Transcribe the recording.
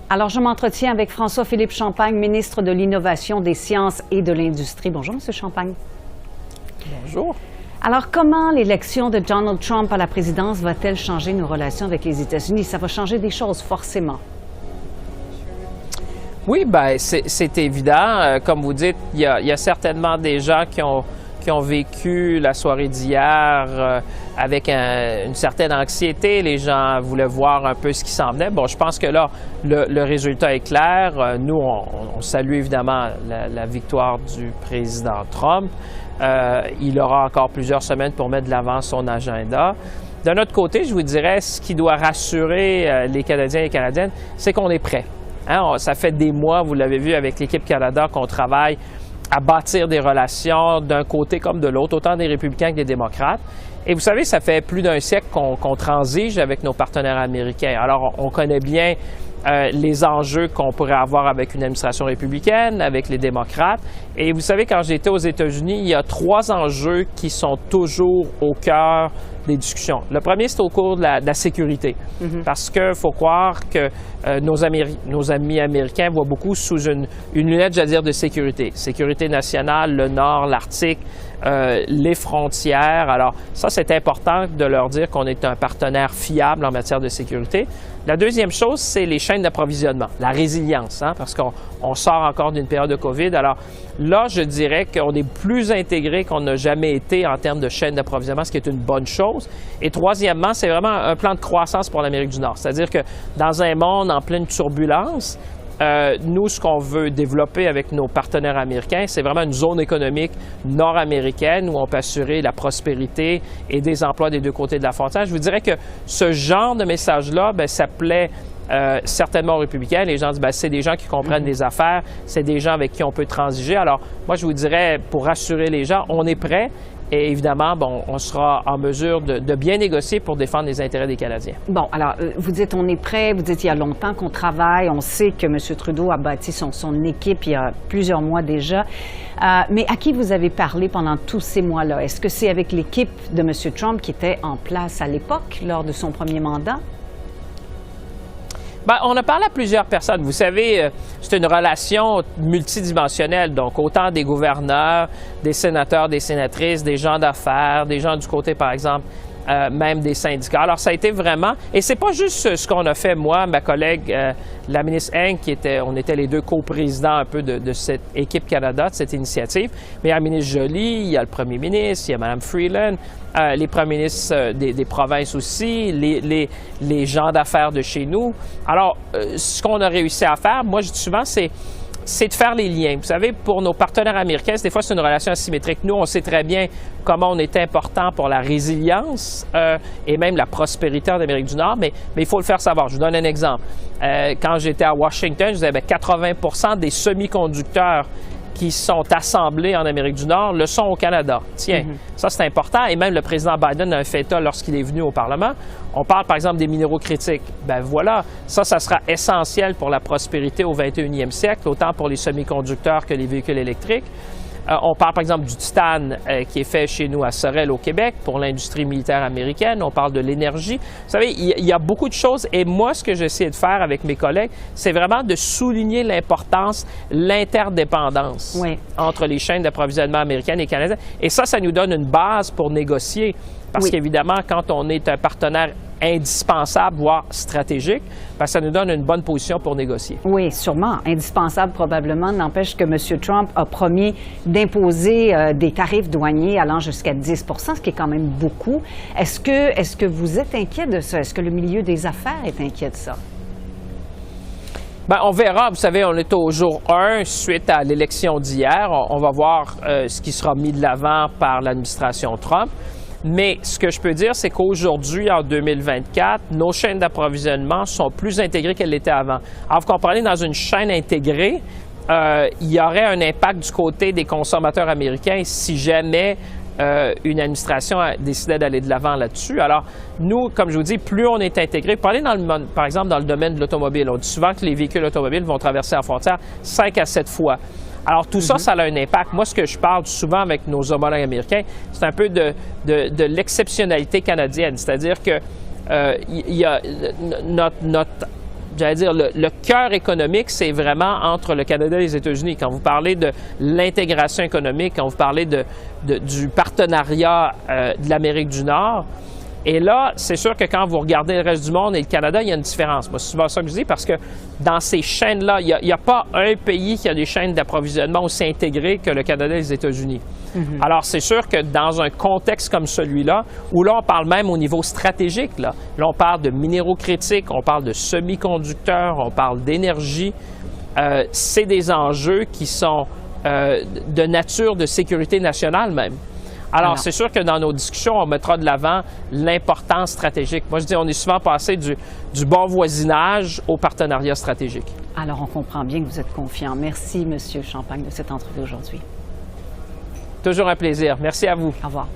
Alors, je m'entretiens avec François-Philippe Champagne, ministre de l'Innovation, des Sciences et de l'Industrie. Bonjour, M. Champagne. Bonjour. Alors, comment l'élection de Donald Trump à la présidence va-t-elle changer nos relations avec les États-Unis? Ça va changer des choses, forcément. Oui, bien, c'est évident. Comme vous dites, il y a certainement des gens qui ont vécu la soirée d'hier avec une certaine anxiété. Les gens voulaient voir un peu ce qui s'en venait. Bon, je pense que là, le résultat est clair. Nous, on salue évidemment la victoire du président Trump. Il aura encore plusieurs semaines pour mettre de l'avant son agenda. D'un autre côté, je vous dirais, ce qui doit rassurer les Canadiens et les Canadiennes, c'est qu'on est prêt. Hein, ça fait des mois, vous l'avez vu avec l'équipe Canada, qu'on travaille à bâtir des relations d'un côté comme de l'autre, autant des républicains que des démocrates. Et vous savez, ça fait plus d'un siècle qu'on transige avec nos partenaires américains. Alors, on connaît bien les enjeux qu'on pourrait avoir avec une administration républicaine, avec les démocrates. Et vous savez, quand j'étais aux États-Unis, il y a 3 enjeux qui sont toujours au cœur des discussions. Le premier, c'est au cours de la sécurité. Parce qu'il faut croire que nos amis américains voient beaucoup sous une lunette, j'allais dire, de sécurité. Sécurité nationale, le Nord, l'Arctique, les frontières. Alors, ça, c'est important de leur dire qu'on est un partenaire fiable en matière de sécurité. La deuxième chose, c'est les chaînes d'approvisionnement, la résilience, hein, parce qu'on sort encore d'une période de COVID. Alors là, je dirais qu'on est plus intégré qu'on n'a jamais été en termes de chaînes d'approvisionnement, ce qui est une bonne chose. Et troisièmement, c'est vraiment un plan de croissance pour l'Amérique du Nord. C'est-à-dire que dans un monde en pleine turbulence, nous, ce qu'on veut développer avec nos partenaires américains, c'est vraiment une zone économique nord-américaine où on peut assurer la prospérité et des emplois des deux côtés de la frontière. Je vous dirais que ce genre de message-là, bien, ça plaît certainement aux républicains. Les gens disent, bien, c'est des gens qui comprennent les affaires, c'est des gens avec qui on peut transiger. Alors, moi, je vous dirais, pour rassurer les gens, on est prêt. Et évidemment, bon, on sera en mesure de bien négocier pour défendre les intérêts des Canadiens. Bon, alors, vous dites on est prêt, vous dites il y a longtemps qu'on travaille, on sait que M. Trudeau a bâti son équipe il y a plusieurs mois déjà. Mais à qui vous avez parlé pendant tous ces mois-là? Est-ce que c'est avec l'équipe de M. Trump qui était en place à l'époque, lors de son premier mandat? Bien, on a parlé à plusieurs personnes. Vous savez, c'est une relation multidimensionnelle, donc autant des gouverneurs, des sénateurs, des sénatrices, des gens d'affaires, des gens du côté, par exemple, même des syndicats. Alors, ça a été vraiment... Et c'est pas juste ce qu'on a fait, moi, ma collègue, la ministre Eng, on était les deux coprésidents un peu de cette équipe Canada, de cette initiative. Mais il y a la ministre Joly, il y a le premier ministre, il y a Mme Freeland, les premiers ministres des provinces aussi, les gens d'affaires de chez nous. Alors, ce qu'on a réussi à faire, moi, je dis souvent, c'est de faire les liens. Vous savez, pour nos partenaires américains, des fois, c'est une relation asymétrique. Nous, on sait très bien comment on est important pour la résilience et même la prospérité en Amérique du Nord, mais il faut le faire savoir. Je vous donne un exemple. Quand j'étais à Washington, je disais, bien, 80% des semi-conducteurs qui sont assemblés en Amérique du Nord le sont au Canada. Tiens, ça c'est important. Et même le président Biden a fait état lorsqu'il est venu au Parlement. On parle par exemple des minéraux critiques. Ben voilà, ça sera essentiel pour la prospérité au 21e siècle, autant pour les semi-conducteurs que les véhicules électriques. On parle par exemple du titane qui est fait chez nous à Sorel au Québec pour l'industrie militaire américaine. On parle de l'énergie. Vous savez, il y a beaucoup de choses et moi, ce que j'essaie de faire avec mes collègues, c'est vraiment de souligner l'importance, l'interdépendance entre les chaînes d'approvisionnement américaines et canadiennes. Et ça nous donne une base pour négocier. Parce qu'évidemment, quand on est un partenaire indispensable, voire stratégique, bien, ça nous donne une bonne position pour négocier. Oui, sûrement. Indispensable probablement. N'empêche que M. Trump a promis d'imposer des tarifs douaniers allant jusqu'à 10 %, ce qui est quand même beaucoup. Est-ce que vous êtes inquiet de ça? Est-ce que le milieu des affaires est inquiet de ça? Bien, on verra. Vous savez, on est au jour 1 suite à l'élection d'hier. On va voir ce qui sera mis de l'avant par l'administration Trump. Mais ce que je peux dire, c'est qu'aujourd'hui, en 2024, nos chaînes d'approvisionnement sont plus intégrées qu'elles l'étaient avant. Alors, vous comprenez, dans une chaîne intégrée, il y aurait un impact du côté des consommateurs américains si jamais une administration décidait d'aller de l'avant là-dessus. Alors, nous, comme je vous dis, plus on est intégré, par exemple dans le domaine de l'automobile, on dit souvent que les véhicules automobiles vont traverser la frontière 5 à 7 fois. Alors, tout ça, ça a un impact. Moi, ce que je parle souvent avec nos homologues américains, c'est un peu de l'exceptionnalité canadienne. C'est-à-dire que il y a notre j'allais dire, le cœur économique, c'est vraiment entre le Canada et les États-Unis. Quand vous parlez de l'intégration économique, quand vous parlez du partenariat de l'Amérique du Nord, et là, c'est sûr que quand vous regardez le reste du monde et le Canada, il y a une différence. Moi, c'est souvent ça que je dis, parce que dans ces chaînes-là, il n'y a pas un pays qui a des chaînes d'approvisionnement aussi intégrées que le Canada et les États-Unis. Alors, c'est sûr que dans un contexte comme celui-là, où là, on parle même au niveau stratégique, là on parle de minéraux critiques, on parle de semi-conducteurs, on parle d'énergie, c'est des enjeux qui sont de nature de sécurité nationale même. Alors, c'est sûr que dans nos discussions, on mettra de l'avant l'importance stratégique. Moi, je dis, on est souvent passé du bon voisinage au partenariat stratégique. Alors, on comprend bien que vous êtes confiant. Merci, M. Champagne, de cette entrevue aujourd'hui. Toujours un plaisir. Merci à vous. Au revoir.